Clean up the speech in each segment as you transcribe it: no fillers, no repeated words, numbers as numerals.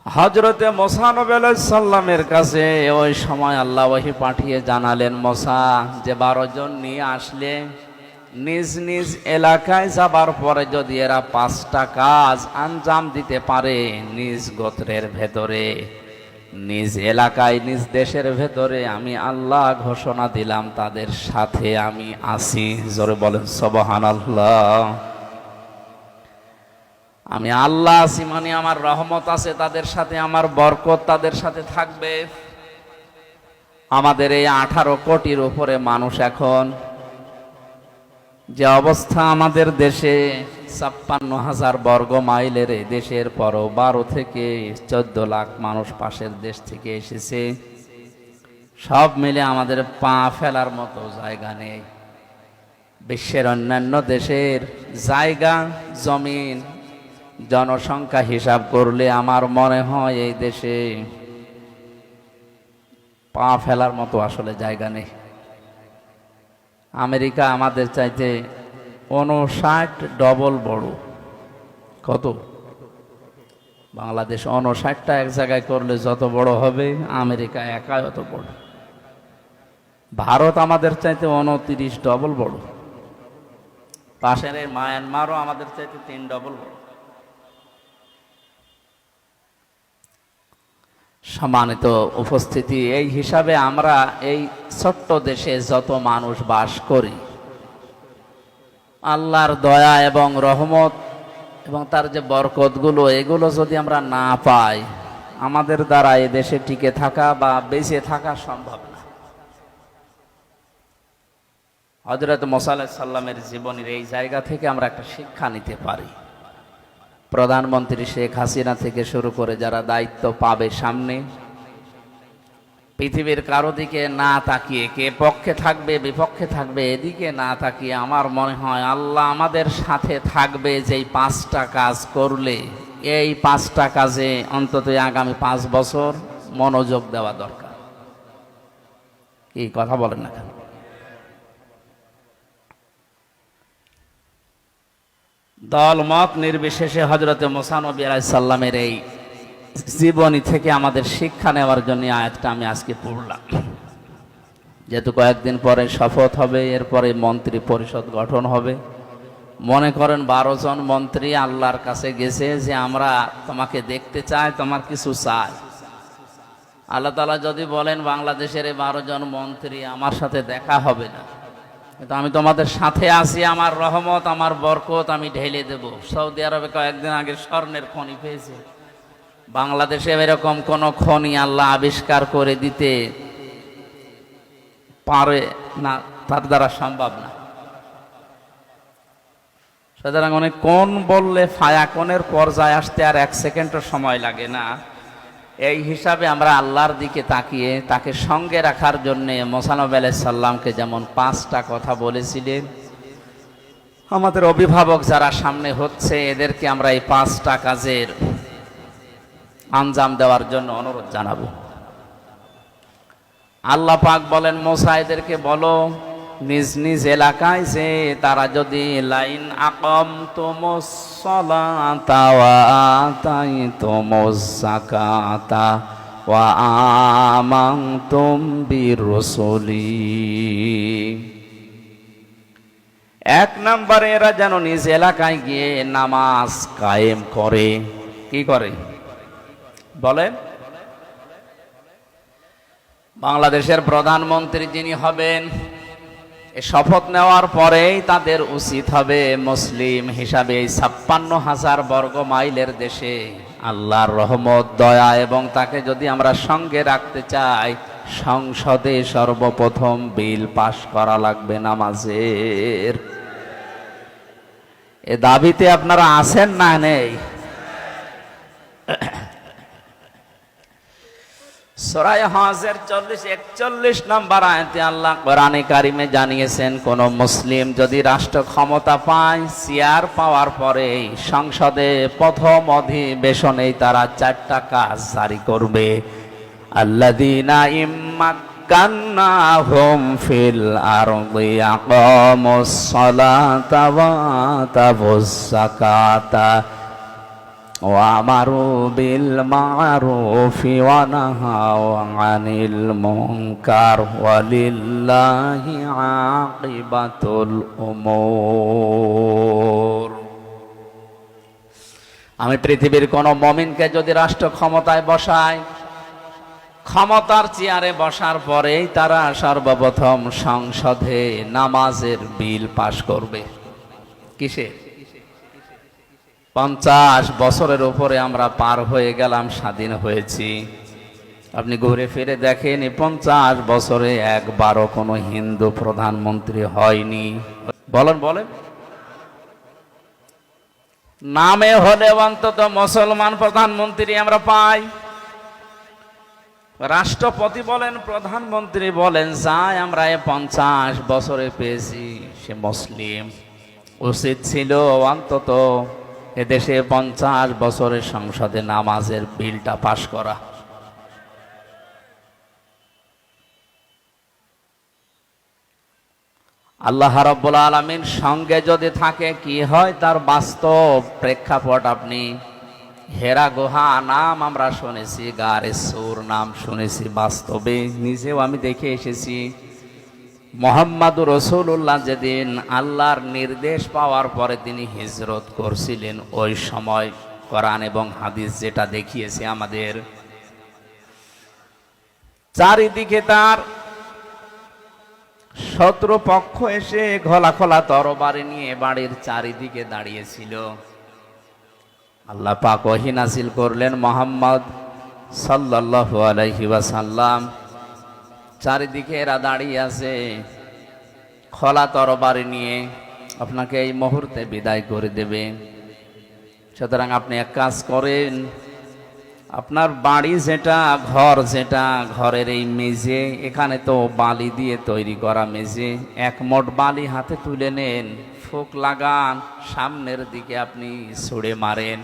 হযরতে মুসা নবী আলাইহিস সালামের কাছে ওই সময় আল্লাহ ওহী পাঠিয়ে জানালেন, মুসা যে 12 জন নিয়ে আসলে নিজ নিজ এলাকায় যাবার পরে যদি এরা 5টা কাজ আঞ্জাম দিতে পারে, নিজ গোত্রের ভেতরে, নিজ এলাকায়, নিজ দেশের ভেতরে, আমি আল্লাহ ঘোষণা দিলাম তাদের সাথে আমি আছি। জোরে বলেন সুবহানাল্লাহ। আমি আল্লাহ আছি মানে আমার রহমত আছে তাদের সাথে, আমার বরকত তাদের সাথে থাকবে। আমাদের এই 18 কোটির উপরে মানুষ, এখন যে অবস্থা আমাদের দেশে, 56,000 বর্গ মাইলের এই দেশের পরও 12 থেকে 14 লাখ মানুষ পাশের দেশ থেকে এসেছে। সব মিলে আমাদের পা ফেলার মতো জায়গা নেই। বিশ্বের অন্যান্য দেশের জায়গা, জমিন, জনসংখ্যা হিসাব করলে আমার মনে হয় এই দেশে পা ফেলার মতো আসলে জায়গা নেই। আমেরিকা আমাদের চাইতে 59 ডবল বড়। কত? বাংলাদেশ 59টা এক জায়গায় করলে যত বড় হবে, আমেরিকা একাই অত বড়। ভারত আমাদের চাইতে 29 ডবল বড়। পাশের এই মায়ানমারও আমাদের চাইতে 3 ডবল বড়। সম্মানিত উপস্থিতি, এই হিসাবে আমরা এই ছোট্ট দেশে যত মানুষ বাস করি, আল্লাহর দয়া এবং রহমত এবং তার যে বরকতগুলো, এগুলো যদি আমরা না পাই, আমাদের দ্বারা এই দেশে টিকে থাকা বা বেঁচে থাকা সম্ভব না। হযরত মুসা আলাইহিস সালামের জীবনের এই জায়গা থেকে আমরা একটা শিক্ষা নিতে পারি। প্রধানমন্ত্রী শেখ হাসিনা থেকে শুরু করে যারা দায়িত্ব পাবে সামনে, পৃথিবীর কারো দিকে না তাকিয়ে, কে পক্ষে থাকবে বিপক্ষে থাকবে এদিকে না তাকিয়ে, আমার মনে হয় আল্লাহ আমাদের সাথে থাকবে। যেই 5টা কাজ করলে, এই 5টা কাজে অন্তত আগামী 5 বছর মনোযোগ দেওয়া দরকার। কি কথা বলেন না কেন? দল মত নির্বিশেষে হযরতে মুসা নবী আলাইহিস সালামের এই জীবনী থেকে আমাদের শিক্ষা নেওয়ার জন্য আয়াতটা আমি আজকে পড়লাম। যেহেতু কয়েকদিন পরে শপথ হবে, এরপরে মন্ত্রী পরিষদ গঠন হবে। মনে করেন 12 জন মন্ত্রী আল্লাহর কাছে গেছে যে আমরা তোমাকে দেখতে চাই, তোমার কিছু চাই। আল্লাহ তাআলা যদি বলেন বাংলাদেশের এই 12 জন মন্ত্রী আমার সাথে দেখা হবে না, কিন্তু আমি তোমাদের সাথে আছি, আমার রহমত, আমার বরকত আমি ঢেলে দেব। সৌদি আরবে কয়েকদিন আগে স্বর্ণের খনি পেয়েছে। বাংলাদেশে এরকম কোন খনি আল্লাহ আবিষ্কার করে দিতে পারে না, তার দ্বারা সম্ভব না। সুতরাং অনেক কোন বললে ফায়াকনের পর্যায়ে আসতে আর 1 সেকেন্ডও সময় লাগে না। এই হিসাবে আমরা আল্লাহর দিকে তাকিয়ে তাকে সঙ্গে রাখার জন্য মুসা নবী আলাইহিস সালামকে যেমন 5টা কথা বলেছিলেন, আমাদের অভিভাবক যারা সামনে হচ্ছে এদেরকে আমরা এই 5টা কাজের আঞ্জাম দেওয়ার জন্য অনুরোধ জানাবো। আল্লাহ পাক বলেন, মুসা এদেরকে বলো নিজ নিজ এলাকায় যে তারা যদি লাইন আকামতুমুস সালাতা ওয়া আতাইতুমুজ যাকাতা ওয়া আমানতুম বিরুসুলি, 1 নম্বরে এরা যেন নিজ এলাকায় গিয়ে নামাজ কায়েম করে। কি করে বলেন? বাংলাদেশের প্রধানমন্ত্রী যিনি হবেন, শপথ নেওয়ার পরেই তাদের উচিত হবে মুসলিম হিসাবে 56,000 বর্গ মাইলের দেশে আল্লাহর রহমত, দয়া এবং তাকে যদি আমরা সঙ্গে রাখতে চাই, সংসদে সর্বপ্রথম বিল পাশ করা লাগবে নামাজের। এ দাবিতে আপনারা আছেন না নেই? সূরা হজের 41 নম্বর আয়াতে আল্লাহ কোরআনে কারিমে জানিয়েছেন, কোন মুসলিম যদি রাষ্ট্র ক্ষমতা পায়, চেয়ার পাওয়ার পরে সংসদে প্রথম অধিবেশনেই তারা 4টা কাজ জারি করবে। আল্লাযীনা ইম্মাক্কান্নাহুম ফিল আরদি আকামুস সালাতা ওয়া আতাবুজ যাকাতা وأمروا بالمعروف ونهوا عن المنكر ولله عاقبة الأمور। আমি পৃথিবীর কোন মুমিনকে যদি রাষ্ট্র ক্ষমতায় বসাই, ক্ষমতার চেয়ারে বসার পরেই তারা সর্বপ্রথম সংসদে নামাজের বিল পাশ করবে। কিসে? 50 বছরের উপরে আমরা পার হয়ে গেলাম, স্বাধীন হয়েছি। আপনি ঘুরে ফিরে দেখেন 50 বছরে একবারও কোনো হিন্দু প্রধানমন্ত্রী হয়নি। বলেন বলেন, নামে হলে অন্তত মুসলমান প্রধানমন্ত্রী আমরা পাই। রাষ্ট্রপতি বলেন, প্রধানমন্ত্রী বলেন, যাই আমরা 50 বছরে পেয়েছি সে মুসলিম। উচিত ছিল অন্তত এদেশে 50 বছরের সংসদে নামাজের বিলটা পাশ করা। আল্লাহ রাব্বুল আলামিন সঙ্গে যদি থাকে কি হয় তার বাস্তব প্রেক্ষাপট আপনি হেরা গুহা নাম আমরা শুনেছি, গারে সূর নাম শুনেছি, বাস্তবে নিজেও আমি দেখে এসেছি। মুহাম্মাদুর রাসূলুল্লাহ যেদিন আল্লাহর নির্দেশ পাওয়ার পরে তিনি হিজরত করছিলেন, ওই সময় কোরআন এবং হাদিস যেটা দেখিয়েছে আমাদের, চারিদিকে তার শত্রু পক্ষ এসে খোলা খোলা তরবারি নিয়ে বাড়ির চারিদিকে দাঁড়িয়েছিল। আল্লাহ পাক ওহী নাযিল করলেন, মুহাম্মদ সাল্লাল্লাহু আলাইহি ওয়াসাল্লাম, চারিদিকে এরা দাঁড়িয়ে আছে খোলা তরবারি নিয়ে, আপনাকে এই মুহূর্তে বিদায় করে দেবে। সুতরাং আপনি এক কাজ করেন, আপনার বাড়ি যেটা, ঘর যেটা, ঘরের এই মেঝে, এখানে তো বালি দিয়ে তৈরি করা মেঝে, এক মোট বালি হাতে তুলে নেন, ফুক লাগান, সামনের দিকে আপনি ছুঁড়ে মারেন।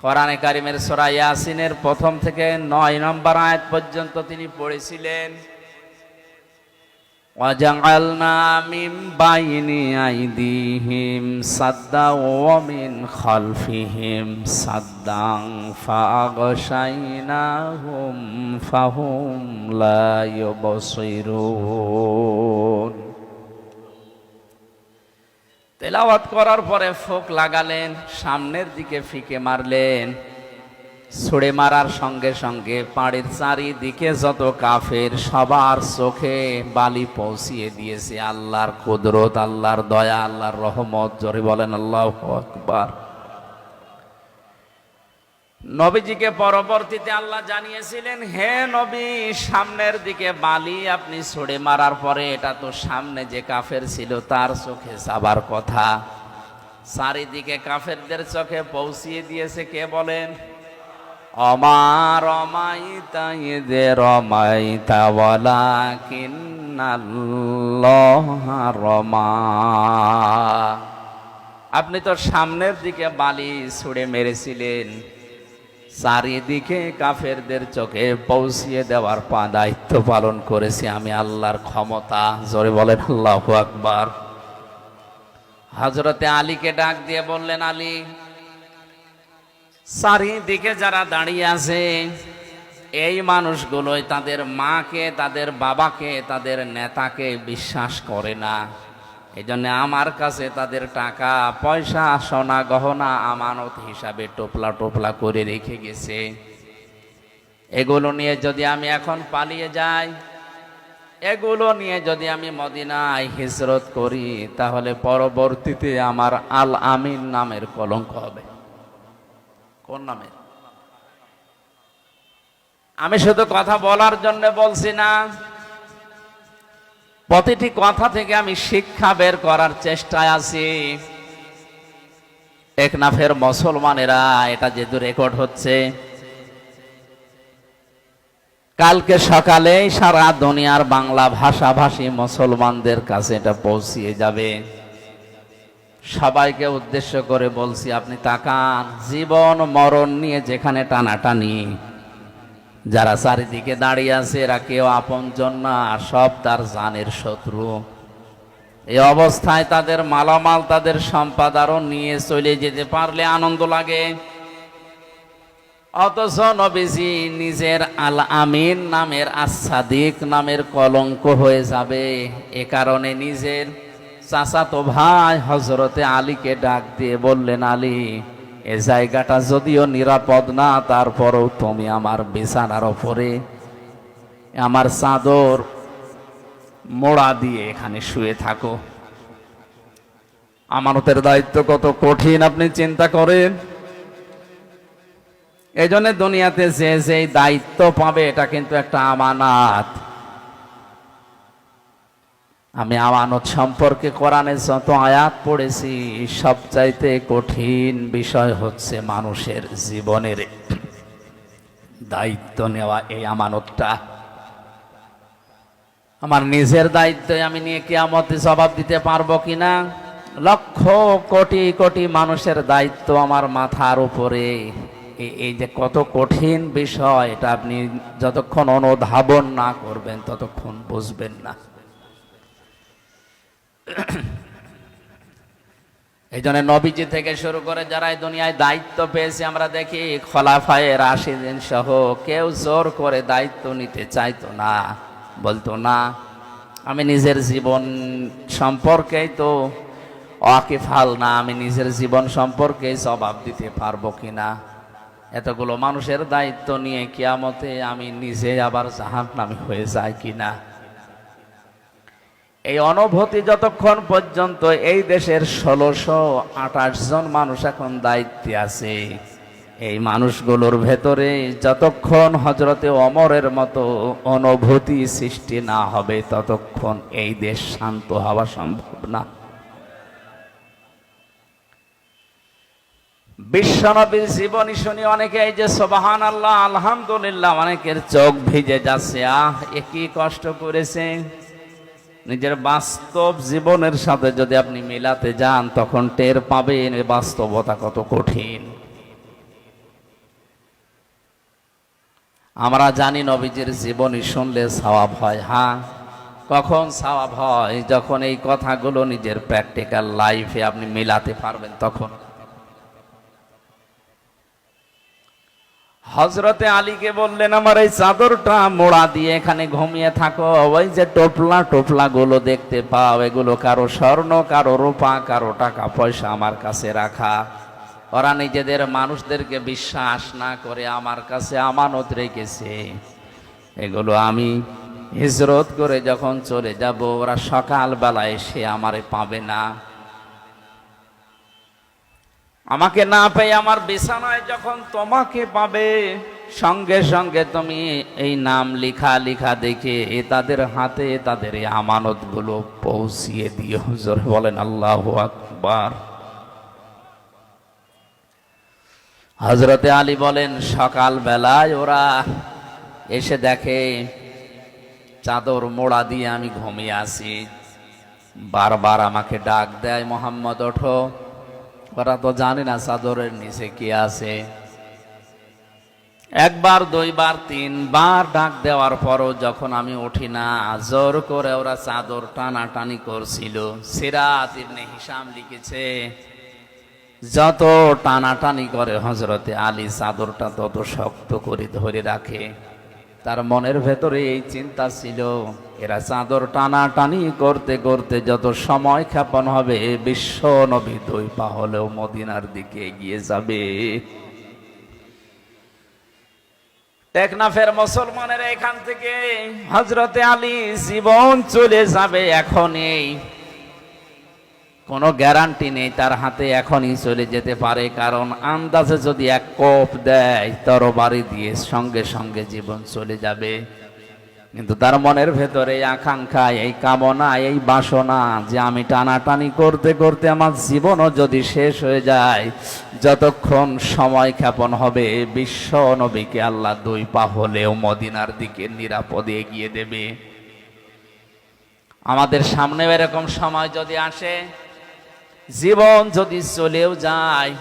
কোরআনে কারিমের সূরা ইয়াসিনের 1 থেকে 9 নম্বর আয়াত পর্যন্ত তিনি পড়েছিলেন, وَجَعَلْنَا مِنْ بَيْنِ أَيْدِيهِمْ سَدًّا وَمِنْ خَلْفِهِمْ سَدًّا فَأَغْشَيْنَاهُمْ فَهُمْ لَا يُبْصِرُونَ। তেলাওয়াত করার পরে ফুক লাগালেন, সামনের দিকে ফিকে মারলেন, ছুড়ে মারার সঙ্গে সঙ্গে পাড়ির চারিদিকে যত কাফের সবার চোখে বালি পৌঁছিয়ে দিয়েছে আল্লাহর কুদরত, আল্লাহর দয়া, আল্লাহর রহমত। জোরে বলেন আল্লাহু আকবার। নবীজিকে পরবর্তীতে আল্লাহ জানিয়েছিলেন, হে নবী, সামনের দিকে বালি আপনি ছুড়ে মারার পরে এটা তো সামনে যে কাফের ছিল তার চোখে যাবার কথা, চারিদিকে কাফেরদের চোখে পৌঁছিয়ে দিয়েছে কে বলেন? অমা রমাইতা ইযে রমাইতা ওয়ালাকিন্নাল্লাহা রমা। আপনি তো সামনের দিকে বালি ছুঁড়ে মেরেছিলেন, চারিদিকে কাফেরদের চোখে পৌঁছিয়ে দেওয়ার দায়িত্ব পালন করেছি আমি, আল্লাহর ক্ষমতা। জোরে বলেন আল্লাহু আকবার। হযরতে আলীকে ডাক দিয়ে বললেন, আলী, চারিদিকে যারা দাঁড়িয়ে আছে এই মানুষগুলোই তাদের মাকে, তাদের বাবাকে, তাদের নেতাকে বিশ্বাস করে না। এই জন্য আমার কাছে তাদের টাকা পয়সা, সোনা গহনা আমানত হিসাবে টোপলা টোপলা করে রেখে গেছে। এগুলো নিয়ে যদি আমি এখন পালিয়ে যাই, এগুলো নিয়ে যদি আমি মদিনায় হিজরত করি, তাহলে পরবর্তীতে আমার আল আমিন নামের কলঙ্ক হবে। কোন নামে? আমি শুধু কথা বলার জন্য বলছি না, প্রতিটি কথা থেকে আমি শিক্ষা বের করার চেষ্টায় আছি। টেকনাফের মুসলমানেরা, এটা যেহেতু রেকর্ড হচ্ছে, কালকে সকালে সারা দুনিয়ার বাংলা ভাষাভাষী মুসলমানদের কাছে এটা পৌঁছিয়ে যাবে। সবাইকে উদ্দেশ্য করে বলছি, আপনি তাকান, জীবন মরণ নিয়ে যেখানে টানাটানি, যারা চারিদিকে দাঁড়িয়ে আছে এরা কেউ আপনজন না, সব তার জানের শত্রু। এই অবস্থায় তাদের মালামাল, তাদের সম্পদ আরো নিয়ে চলে যেতে পারলে আনন্দ লাগে, অথচ নবীজি নিজের আল আমিন নামের আসাদিক নামের কলঙ্ক হয়ে যাবে, এ কারণে নিজের চাচাতো ভাই হযরতে আলীকে ডাক দিয়ে বললেন, আলী, এ জায়গাটা যদিও নিরাপদ না, তারপরেও তুমি আমার বিছানার ওপরে আমার চাদর মোড়া দিয়ে এখানে শুয়ে থাকো। আমানতের দায়িত্ব কত কঠিন আপনি চিন্তা করেন। এই জন্য দুনিয়াতে যে যে দায়িত্ব পাবে এটা কিন্তু একটা আমানত। আমি আমানত সম্পর্কে কোরআনে যত আয়াত পড়েছি, সবচাইতে কঠিন বিষয় হচ্ছে মানুষের জীবনের দায়িত্ব নেওয়া। এই আমানতটা আমার নিজের দায়িত্ব, আমি নিয়ে কিয়ামতে জবাব দিতে পারবো কিনা। লক্ষ কোটি কোটি মানুষের দায়িত্ব আমার মাথার উপরে। এই যে কত কঠিন বিষয়, এটা আপনি যতক্ষণ অনুধাবন না করবেন ততক্ষণ বুঝবেন না। এই জন্য নবীজি থেকে শুরু করে যারা এই দুনিয়ায় দায়িত্ব পেয়েছে, আমরা দেখি খলাফায়ে রাশিদিন সহ কেউ জোর করে দায়িত্ব নিতে চাইতো না, বলতো না, আমি নিজের জীবন সম্পর্কেই তো ওয়াকিফাল না, আমি নিজের জীবন সম্পর্কে জবাব দিতে পারবো কিনা। এতগুলো মানুষের দায়িত্ব নিয়ে কিয়ামতে আমি নিজে আবার জাহান্নামী হয়ে যাই কিনা। এই অনুভূতি যতক্ষণ পর্যন্ত এই দেশের 1628 জন মানুষ এখন দায়িত্বে আছে, এই মানুষগুলোর ভেতরে যতক্ষণ হযরতে ওমরের মতো অনুভূতি সৃষ্টি না হবে ততক্ষণ এই দেশ শান্ত হওয়া সম্ভব না। বিশ্বনবীর জীবনী শুনি অনেকে এই যে সুবহানাল্লাহ আলহামদুলিল্লাহ, অনেকের চোখ ভিজে যাচ্ছে। এ কি কষ্ট করেছে। নিজের বাস্তব জীবনের সাথে যদি আপনি মিলাতে যান তখন টের পাবেন এই বাস্তবতা কত কঠিন। আমরা জানি নবীজির জীবনী শুনলে সওয়াব হয়। হ্যাঁ, কখন সওয়াব হয়? যখন এই কথাগুলো নিজের প্র্যাকটিক্যাল লাইফে আপনি মিলাতে পারবেন তখন। হযরতে আলীকে বললেন, আমার এই চাদরটা মোড়া দিয়ে এখানে ঘুমিয়ে থাকো। ওই যে টোপলা টোপলা গুলো দেখতে পাও, এগুলো কারো স্বর্ণ, কারো রূপা, কারো টাকা পয়সা আমার কাছে রাখা। ওরা নিজেদের মানুষদেরকে বিশ্বাস না করে আমার কাছে আমানত রেখেছে। এগুলো আমি হিজরত করে যখন চলে যাব, ওরা সকালবেলা এসে আমারে পাবে না। আমাকে না পেয়ে আমার বিছানায় যখন তোমাকে পাবে, সঙ্গে সঙ্গে তুমি এই নাম লিখা লিখা দেখে তাদের হাতে তাদের এই আমানত গুলো পৌঁছিয়ে দিও। হুজুর বলেন আল্লাহু আকবার। হযরতে আলী বলেন, সকাল বেলায় ওরা এসে দেখে চাদর মোড়া দিয়ে আমি ঘুমিয়ে আছি। বারবার আমাকে ডাক দেয়, মোহাম্মদ ওঠো। ওরা তো জানে না চাদরের নিচে কি আছে। একবার, দুইবার, তিনবার ডাক দেওয়ার পরও যখন আমি উঠি না, জোর করে ওরা চাদর টানাটানি করছিল। সিরাত ইবনে হিশাম লিখেছে, যত টানাটানি করে হযরতে আলী চাদরটা তত শক্ত করে ধরে রাখে। তার মনের ভেতরে এই চিন্তা ছিল, এরা চাদর টানাটানি করতে করতে যত সময় ক্ষেপণ হবে, বিশ্ব নবী 2 পা হলেও মদিনার দিকে এগিয়ে যাবে। টেকনাফের মুসলমানের এখান থেকে হযরতে আলী জীবন চলে যাবে এখনই, কোনো গ্যারান্টি নেই তার হাতে এখনই চলে যেতে পারে। কারণ আন্দাজে যদি এক কোপ দেয় তরবারি দিয়ে, সঙ্গে সঙ্গে জীবন চলে যাবে। কিন্তু তার মনের ভেতরে এই আকাঙ্ক্ষা, এই কামনা, এই বাসনা যে আমি টানাটানি করতে করতে আমার জীবনও যদি শেষ হয়ে যায়, যতক্ষণ সময় ক্ষেপণ হবে বিশ্ব নবীকে আল্লাহ 2 পা হলেও মদিনার দিকে নিরাপদে এগিয়ে দেবে। আমাদের সামনে এরকম সময় যদি আসে, জীবন যদি চলেও যায়,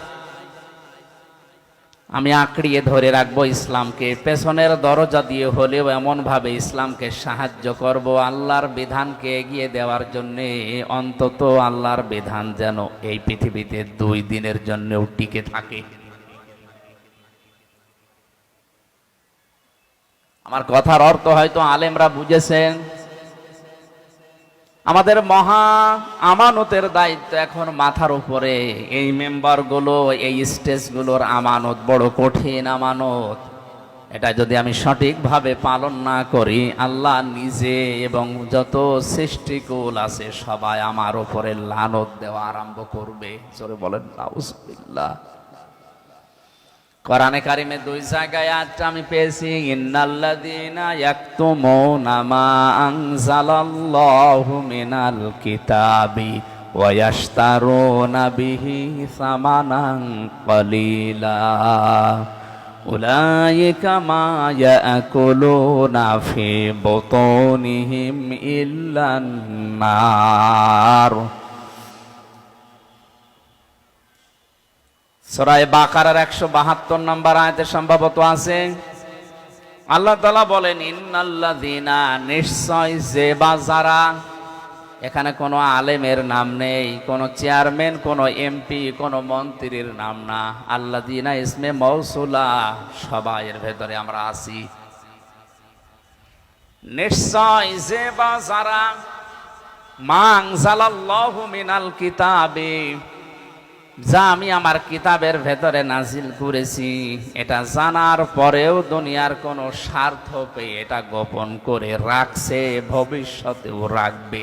আমি আঁকড়িয়ে ধরে রাখবো ইসলামকে। পেছনের দরজা দিয়ে হলেও এমন ভাবে ইসলামকে সাহায্য করব, আল্লাহর বিধানকে এগিয়ে দেওয়ার জন্য। অন্তত আল্লাহর বিধান যেন এই পৃথিবীতে 2 দিনের জন্যও টিকে থাকে। আমার কথার অর্থ হয়তো আলেমরা বুঝেছেন। আমাদের মহা আমানতের দায়িত্ব এখন মাথার উপরে। এই মেম্বারগুলো, এই স্টেজগুলোর আমানত বড় কঠিন আমানত। এটা যদি আমি সঠিকভাবে পালন না করি, আল্লাহ নিজে এবং যত সৃষ্টিকুল আছে সবাই আমার উপরে লানত দেওয়া আরম্ভ করবে। জোরে বলেন নাউজুবিল্লাহ। কোরআনে কারিমে 2 জায়গায় আয়াতটা আমি পেয়েছি, ইন্নাল্লাযীনা ইয়াকতুমুনা মা আনজালাল্লাহু মিনাল কিতাবি ওয়া ইয়াশতারুনা বিহি সামানান ক্বালীলা উলাইকা মা ইয়াকুলুনা ফি বুতুনিহিম ইল্লান নার। সূরা বাকারার 172 নম্বর আয়াতে সম্ভবত আছে, আল্লাহ তাআলা বলেন ইন্নাল্লাযীনা, নিশ্চয় যে বা যারা, এখানে কোনো আলেমের নাম নেই, কোনো চেয়ারম্যান, কোনো এমপি, কোনো মন্ত্রীর নাম না। আল্লাযীনা ইসমে মৌসুলা, সবাই এর ভেতরে আমরা আছি। নিশ্চয় যে বা যারা, মা আনজালাল্লাহু মিনাল কিতাবি, যা আমি আমার কিতাবের ভেতরে নাজিল করেছি, এটা জানার পরেও দুনিয়ার কোনো স্বার্থ পেয়ে এটা গোপন করে রাখছে, ভবিষ্যতেও রাখবে।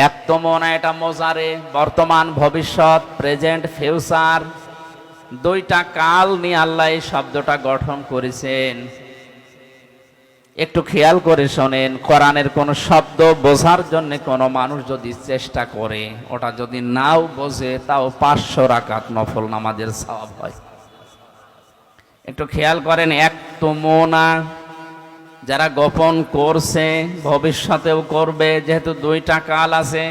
এক তো মনে, এটা মোজারে, বর্তমান ভবিষ্যৎ, প্রেজেন্ট ফিউচার, 2টা কাল নিয়ে আল্লাহ এই শব্দটা গঠন করেছেন। একটু খেয়াল করে শোনেন, কোরআনের কোন শব্দ বোঝার জন্য কোনো মানুষ যদি চেষ্টা করে, ওটা যদি নাও বোঝে, তাও 500 রাকাত নফল নামাজের সওয়াব হয়। একটু খেয়াল করেন, এক তো মোনা, যারা গোপন করছে ভবিষ্যতেও করবে, যেহেতু 2টা কাল আছে।